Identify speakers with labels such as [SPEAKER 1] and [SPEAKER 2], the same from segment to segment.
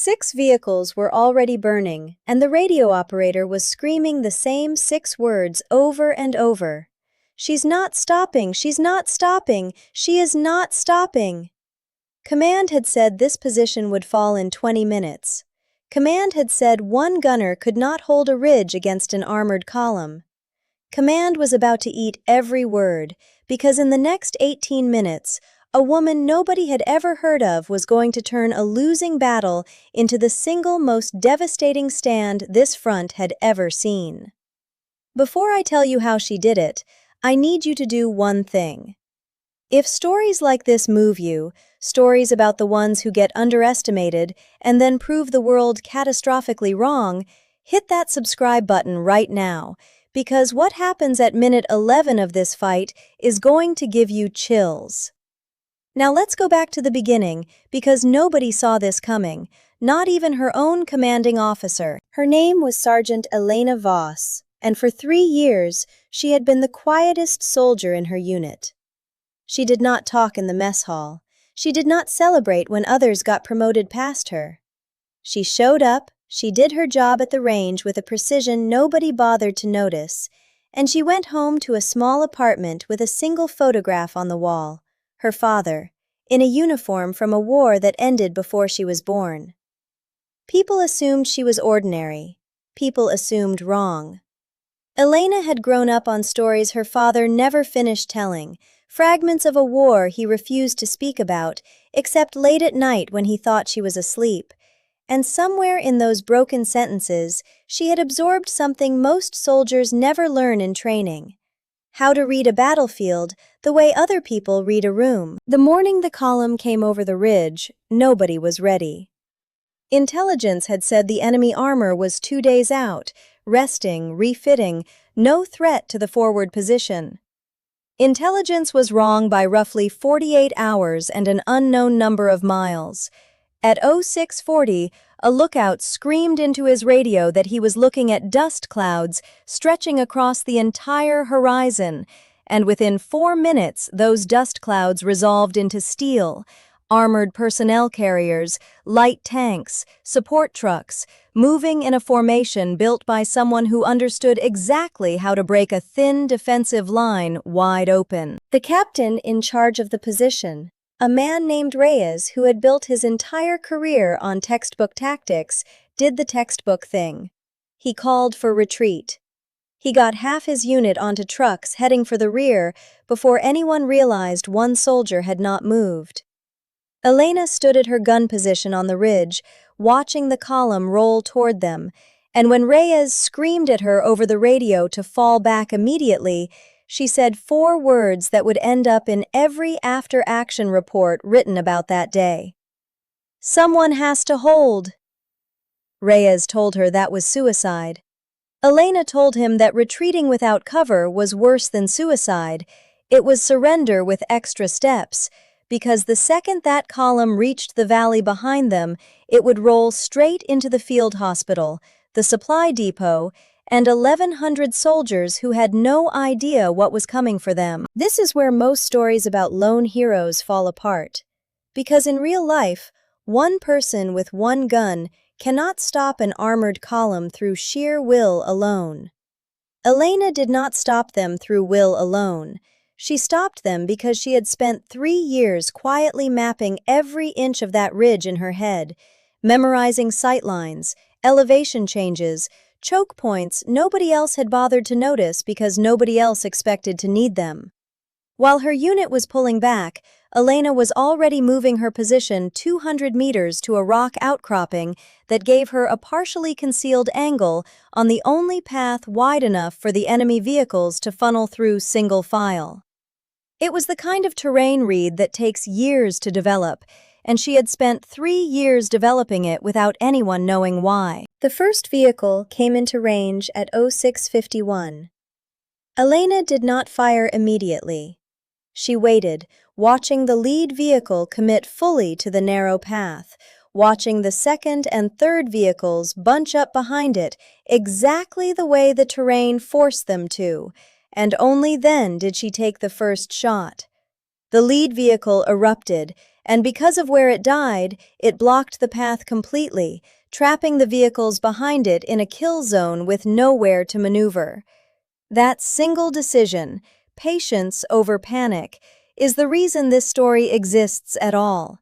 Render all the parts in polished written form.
[SPEAKER 1] 6 vehicles were already burning, and the radio operator was screaming the same 6 words over and over. "She's not stopping, she's not stopping, she is not stopping." Command had said this position would fall in 20 minutes. Command had said one gunner could not hold a ridge against an armored column. Command was about to eat every word, because in the next 18 minutes, a woman nobody had ever heard of was going to turn a losing battle into the single most devastating stand this front had ever seen. Before I tell you how she did it, I need you to do one thing. If stories like this move you, stories about the ones who get underestimated and then prove the world catastrophically wrong, hit that subscribe button right now, because what happens at minute 11 of this fight is going to give you chills. Now let's go back to the beginning, because nobody saw this coming, not even her own commanding officer. Her name was Sergeant Elena Voss, and for 3 years she had been the quietest soldier in her unit. She did not talk in the mess hall. She did not celebrate when others got promoted past her. She showed up, she did her job at the range with a precision nobody bothered to notice, and she went home to a small apartment with a single photograph on the wall. Her father, in a uniform from a war that ended before she was born. People assumed she was ordinary. People assumed wrong. Elena had grown up on stories her father never finished telling, fragments of a war he refused to speak about, except late at night when he thought she was asleep. And somewhere in those broken sentences, she had absorbed something most soldiers never learn in training. How to read a battlefield the way other people read a room. The morning the column came over the ridge, nobody was ready. Intelligence had said the enemy armor was 2 days out, resting, refitting, no threat to the forward position. Intelligence was wrong by roughly 48 hours and an unknown number of miles. At 0640, a lookout screamed into his radio that he was looking at dust clouds stretching across the entire horizon, and within 4 minutes those dust clouds resolved into steel, armored personnel carriers, light tanks, support trucks, moving in a formation built by someone who understood exactly how to break a thin defensive line wide open. The captain in charge of the position, a man named Reyes who had built his entire career on textbook tactics, did the textbook thing. He called for retreat. He got half his unit onto trucks heading for the rear before anyone realized one soldier had not moved. Elena stood at her gun position on the ridge, watching the column roll toward them, and when Reyes screamed at her over the radio to fall back immediately, she said 4 words that would end up in every after-action report written about that day. "Someone has to hold." Reyes told her that was suicide. Elena told him that retreating without cover was worse than suicide. It was surrender with extra steps, because the second that column reached the valley behind them, it would roll straight into the field hospital, the supply depot, and 1,100 soldiers who had no idea what was coming for them. This is where most stories about lone heroes fall apart. Because in real life, one person with one gun cannot stop an armored column through sheer will alone. Elena did not stop them through will alone. She stopped them because she had spent 3 years quietly mapping every inch of that ridge in her head, memorizing sightlines, elevation changes, choke points nobody else had bothered to notice because nobody else expected to need them. While her unit was pulling back, Elena was already moving her position 200 meters to a rock outcropping that gave her a partially concealed angle on the only path wide enough for the enemy vehicles to funnel through single file. It was the kind of terrain read that takes years to develop, and she had spent 3 years developing it without anyone knowing why. The first vehicle came into range at 0651. Elena did not fire immediately. She waited, watching the lead vehicle commit fully to the narrow path, watching the second and third vehicles bunch up behind it exactly the way the terrain forced them to, and only then did she take the first shot. The lead vehicle erupted, and because of where it died, it blocked the path completely, trapping the vehicles behind it in a kill zone with nowhere to maneuver. That single decision, patience over panic, is the reason this story exists at all.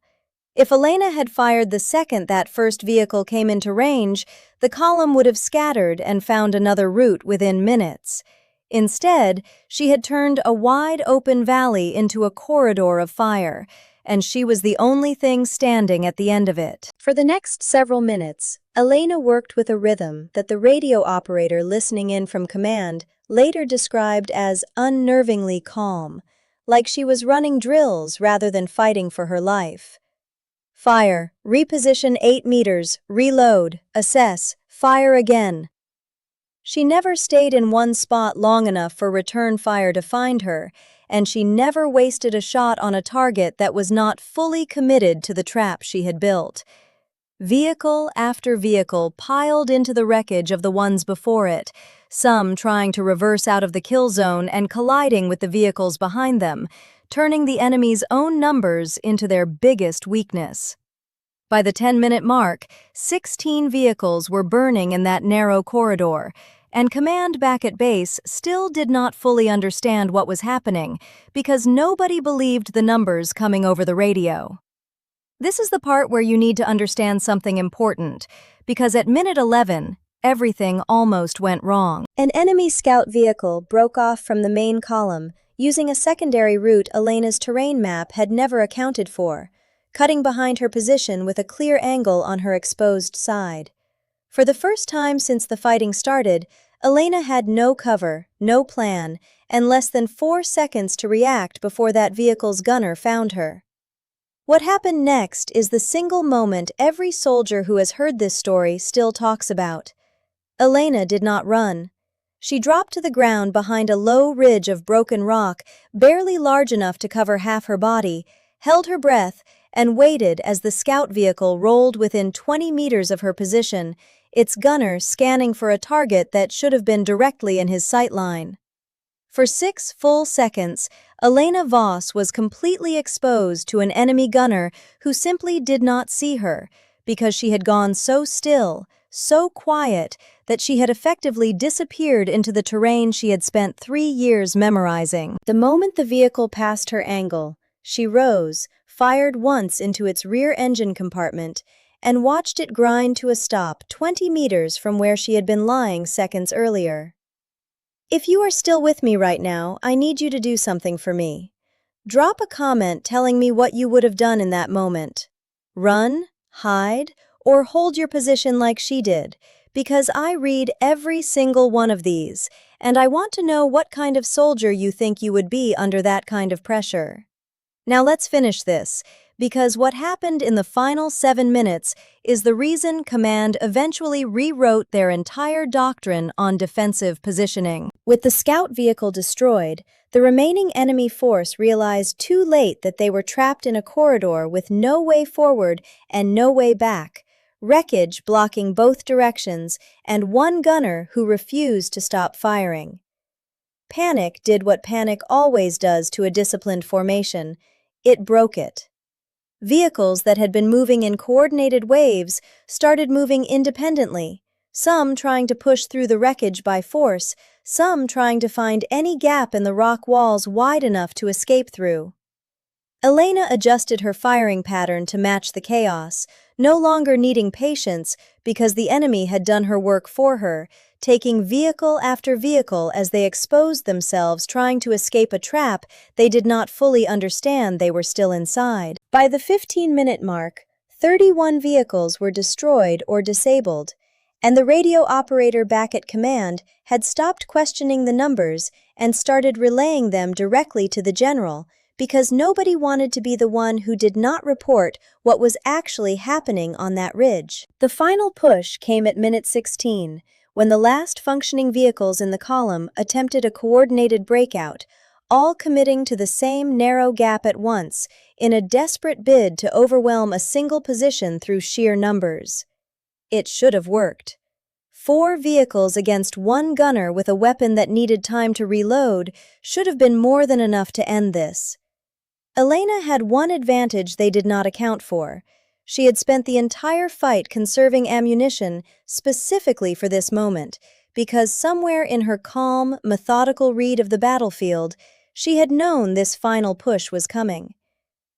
[SPEAKER 1] If Elena had fired the second that first vehicle came into range, the column would have scattered and found another route within minutes. Instead, she had turned a wide-open valley into a corridor of fire, and she was the only thing standing at the end of it. For the next several minutes, Elena worked with a rhythm that the radio operator listening in from command later described as unnervingly calm, like she was running drills rather than fighting for her life. Fire, reposition 8 meters, reload, assess, fire again. She never stayed in one spot long enough for return fire to find her, and she never wasted a shot on a target that was not fully committed to the trap she had built. Vehicle after vehicle piled into the wreckage of the ones before it, some trying to reverse out of the kill zone and colliding with the vehicles behind them, turning the enemy's own numbers into their biggest weakness. By the 10-minute mark, 16 vehicles were burning in that narrow corridor, and command back at base still did not fully understand what was happening because nobody believed the numbers coming over the radio. This is the part where you need to understand something important, because at minute 11, everything almost went wrong. An enemy scout vehicle broke off from the main column, using a secondary route Elena's terrain map had never accounted for, cutting behind her position with a clear angle on her exposed side. For the first time since the fighting started, Elena had no cover, no plan, and less than 4 seconds to react before that vehicle's gunner found her. What happened next is the single moment every soldier who has heard this story still talks about. Elena did not run. She dropped to the ground behind a low ridge of broken rock, barely large enough to cover half her body, held her breath, and waited as the scout vehicle rolled within 20 meters of her position, its gunner scanning for a target that should have been directly in his sight line. For 6 full seconds, Elena Voss was completely exposed to an enemy gunner who simply did not see her, because she had gone so still, so quiet, that she had effectively disappeared into the terrain she had spent 3 years memorizing. The moment the vehicle passed her angle, she rose, fired once into its rear engine compartment, and watched it grind to a stop 20 meters from where she had been lying seconds earlier. If you are still with me right now, I need you to do something for me. Drop a comment telling me what you would have done in that moment. Run, hide, or hold your position like she did, because I read every single one of these, and I want to know what kind of soldier you think you would be under that kind of pressure. Now let's finish this, because what happened in the final 7 minutes is the reason Command eventually rewrote their entire doctrine on defensive positioning. With the scout vehicle destroyed, the remaining enemy force realized too late that they were trapped in a corridor with no way forward and no way back, wreckage blocking both directions, and one gunner who refused to stop firing. Panic did what panic always does to a disciplined formation. It broke it. Vehicles that had been moving in coordinated waves started moving independently, some trying to push through the wreckage by force, some trying to find any gap in the rock walls wide enough to escape through. Elena adjusted her firing pattern to match the chaos, no longer needing patience because the enemy had done her work for her, taking vehicle after vehicle as they exposed themselves trying to escape a trap they did not fully understand they were still inside. By the 15-minute mark, 31 vehicles were destroyed or disabled, and the radio operator back at command had stopped questioning the numbers and started relaying them directly to the general, because nobody wanted to be the one who did not report what was actually happening on that ridge. The final push came at minute 16, when the last functioning vehicles in the column attempted a coordinated breakout, all committing to the same narrow gap at once, in a desperate bid to overwhelm a single position through sheer numbers. It should have worked. 4 vehicles against 1 gunner with a weapon that needed time to reload should have been more than enough to end this. Elena had one advantage they did not account for. She had spent the entire fight conserving ammunition specifically for this moment, because somewhere in her calm, methodical read of the battlefield, she had known this final push was coming.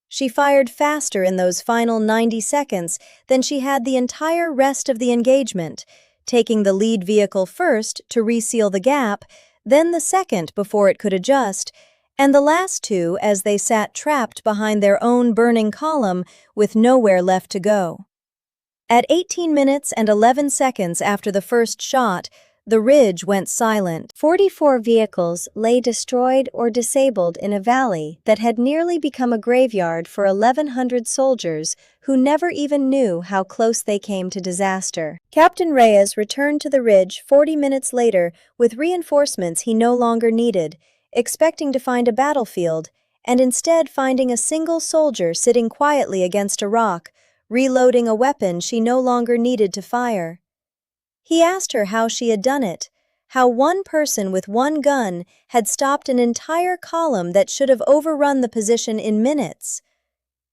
[SPEAKER 1] She fired faster in those final 90 seconds than she had the entire rest of the engagement, taking the lead vehicle first to reseal the gap, then the second before it could adjust, and the last two as they sat trapped behind their own burning column with nowhere left to go. At 18 minutes and 11 seconds after the first shot, the ridge went silent. 44 vehicles lay destroyed or disabled in a valley that had nearly become a graveyard for 1,100 soldiers who never even knew how close they came to disaster. Captain Reyes returned to the ridge 40 minutes later with reinforcements he no longer needed, expecting to find a battlefield, and instead finding a single soldier sitting quietly against a rock, reloading a weapon she no longer needed to fire. He asked her how she had done it, how one person with one gun had stopped an entire column that should have overrun the position in minutes.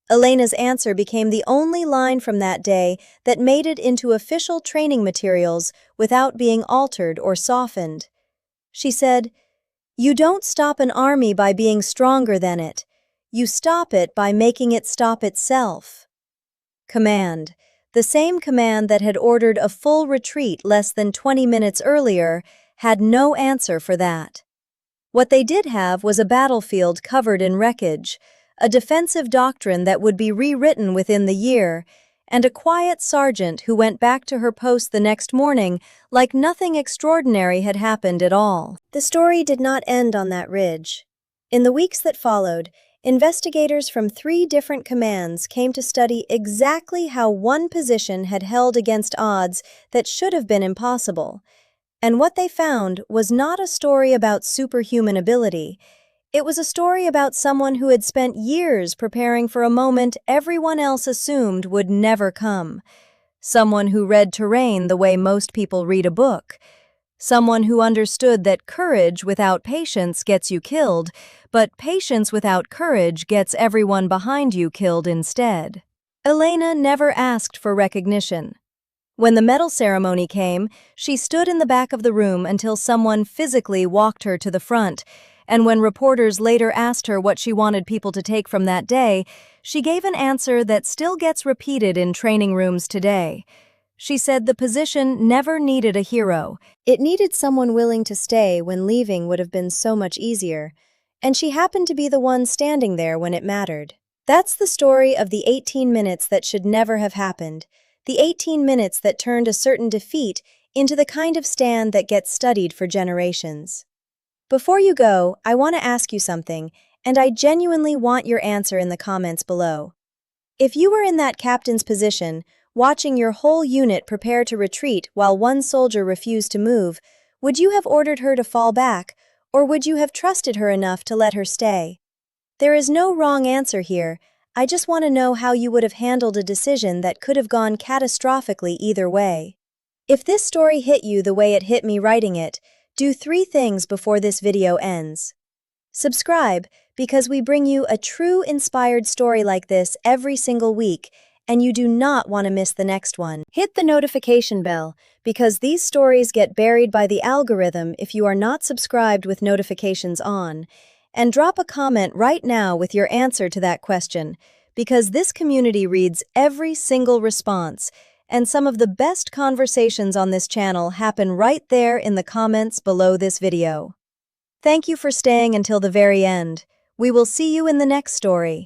[SPEAKER 1] Elena's answer became the only line from that day that made it into official training materials without being altered or softened. She said, "You don't stop an army by being stronger than it. You stop it by making it stop itself." Command. The same command that had ordered a full retreat less than 20 minutes earlier had no answer for that. What they did have was a battlefield covered in wreckage, a defensive doctrine that would be rewritten within the year, and a quiet sergeant who went back to her post the next morning like nothing extraordinary had happened at all. The story did not end on that ridge. In the weeks that followed, investigators from 3 different commands came to study exactly how one position had held against odds that should have been impossible. And what they found was not a story about superhuman ability. It was a story about someone who had spent years preparing for a moment everyone else assumed would never come. Someone who read terrain the way most people read a book. Someone who understood that courage without patience gets you killed, but patience without courage gets everyone behind you killed instead. Elena never asked for recognition. When the medal ceremony came, she stood in the back of the room until someone physically walked her to the front, and when reporters later asked her what she wanted people to take from that day, she gave an answer that still gets repeated in training rooms today. She said the position never needed a hero. It needed someone willing to stay when leaving would have been so much easier, and she happened to be the one standing there when it mattered. That's the story of the 18 minutes that should never have happened, the 18 minutes that turned a certain defeat into the kind of stand that gets studied for generations. Before you go, I want to ask you something, and I genuinely want your answer in the comments below. If you were in that captain's position, watching your whole unit prepare to retreat while one soldier refused to move, would you have ordered her to fall back, or would you have trusted her enough to let her stay? There is no wrong answer here. I just want to know how you would have handled a decision that could have gone catastrophically either way. If this story hit you the way it hit me writing it, do 3 things before this video ends. Subscribe, because we bring you a true inspired story like this every single week, and you do not want to miss the next one. Hit the notification bell, because these stories get buried by the algorithm if you are not subscribed with notifications on. And drop a comment right now with your answer to that question, because this community reads every single response, and some of the best conversations on this channel happen right there in the comments below this video. Thank you for staying until the very end. We will see you in the next story.